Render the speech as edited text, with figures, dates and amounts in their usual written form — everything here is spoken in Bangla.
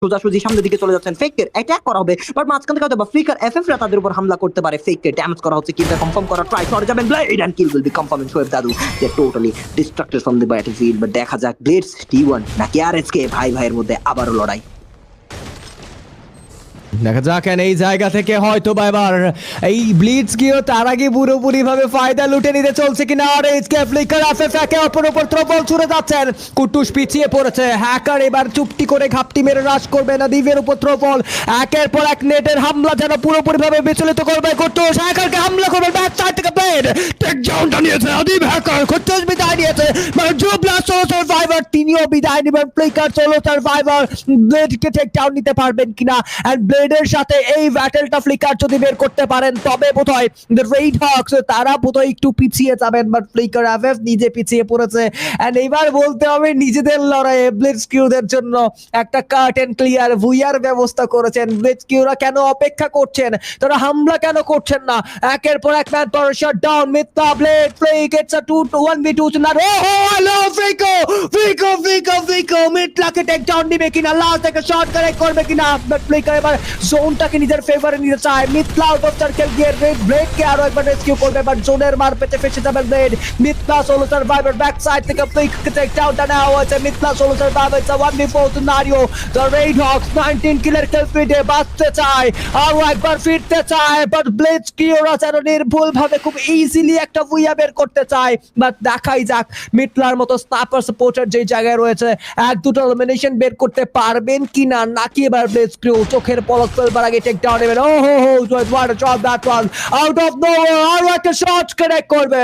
সোজাসুজি সামনের দিকে চলে যাচ্ছেন। ফেকের অ্যাটাক করা হবে, বাট মাঝখান থেকে হয়তো বা ফ্লিকার এফএফরা তাদের উপর হামলা করতে পারে। ফেককে ড্যামেজ করা হচ্ছে, কিলটা কনফার্ম করা ট্রাই করে যাবেন blade, and kill will be confirm in Shoaib দাদু। They totally distracted from the battlefield. But দেখা যাক ব্লেডস T1 নাকি আরএসকে ভাই ভাইয়ের মধ্যে আবারও লড়াই। দেখা যাক এই জায়গা থেকে হয়তো বা এবার এই ব্লিটজ গিয়েও তার আগে পুরোপুরি ভাবে ফায়দা লুটে নিতে চলছে কিনা। আর এইচকে ফ্লিকার এফএফ একে অপরের উপর থ্রোবল ছুড়ে যাচ্ছেন। কুটুস পিছিয়ে পড়েছে, হ্যাকার এবার চুপটি করে ঘাপটি মেরে রাশ করবে না দিভের উপর থ্রোবল। একের পর এক নেটের হামলা যেন পুরোপুরি ভাবে বিচলিত করবে। কুটুস হ্যাকারকে হামলা করবে, ব্যাক সাইড থেকে ব্লেড টেক ডাউনটা নিয়েছে আদিব হ্যাকার। কুটুস বিদায় নিয়েছে, মানে জো ব্লাস্ট সোলো সার্ভাইভার তিনিও বিদায় নেবেন। ফ্লিকার সোলো সার্ভাইভার ব্লেডকে টেক ডাউন নিতে পারবেন কিনা। এন্ড ব্লেডের সাথে এই ব্যাটেলটা ফ্লিকার যদি বের করতে পারেন তবে বোধহয় রেড হক্স তারা বোধহয় একটু পিছিয়ে যাবেন। বাট ফ্লিকার এফএফ নিজে পিছিয়ে পড়েছে। এন্ড এবার বলতে হবে নিজেদের লড়াইয়ে ব্লিটজকিউদের জন্য একটা কাট এন্ড ক্লিয়ার ভুইয়ার ব্যবস্থা করেছেন। ব্লিটজকিউরা কেন অপেক্ষা করছেন, তারা হামলা কেন করছেন না? একের পর এক ম্যান পাওয়ার শট ডাউন। মিথ্যা blade Flick it's a 1v2 না। ওহো হ্যালো ফ্রিকো ফ্রিকো ফ্রিকো ফ্রিকো মিথ্যাকে টেক ডাউন দিবে কিনা, লাস্ট থেকে শট কারেক্ট করবে কিনা। বাট ফ্লিকার এবার জোনটাকে নিজের ফেভারে নিতে চায়। মিথ্যা আউট অফ সার্কেল গিয়ে ব্লেডকে আরো একবার রেস্কিউ করবে, বাট জোনের মার পেতে ফেসে যাবে ব্লেড। মিথ্যা সোলো সার্ভাইভার ব্যাক সাইড থেকে ফ্লিককে টেক ডাউনটা নেওয়া হয়েছে। মিথ্যা solo survivor it's a 1v4 scenario. The red Hawks 19 কিলের কিল ফিডে বাঁচতে চায়, আরো একবার ফিরতে চায়। বাট ব্লিটজকিউরা যেন নির্ভুল ভাবে খুব ইজিলি একটা ভুইয়া বের করতে চায়। বাট দেখাই যাক মিথ্যার মতো স্নাইপার সাপোর্টার যে জায়গায় রয়েছে এক দুটো এলিমিনেশন বের করতে পারবেন কিনা, নাকি এবার ব্লিটজকিউ চোখের পলক ফেলবার আগে টেক ডাউন নেবেন। ওহো হো what a shot that was out of nowhere, আরো একটা শট কানেক্ট করবে।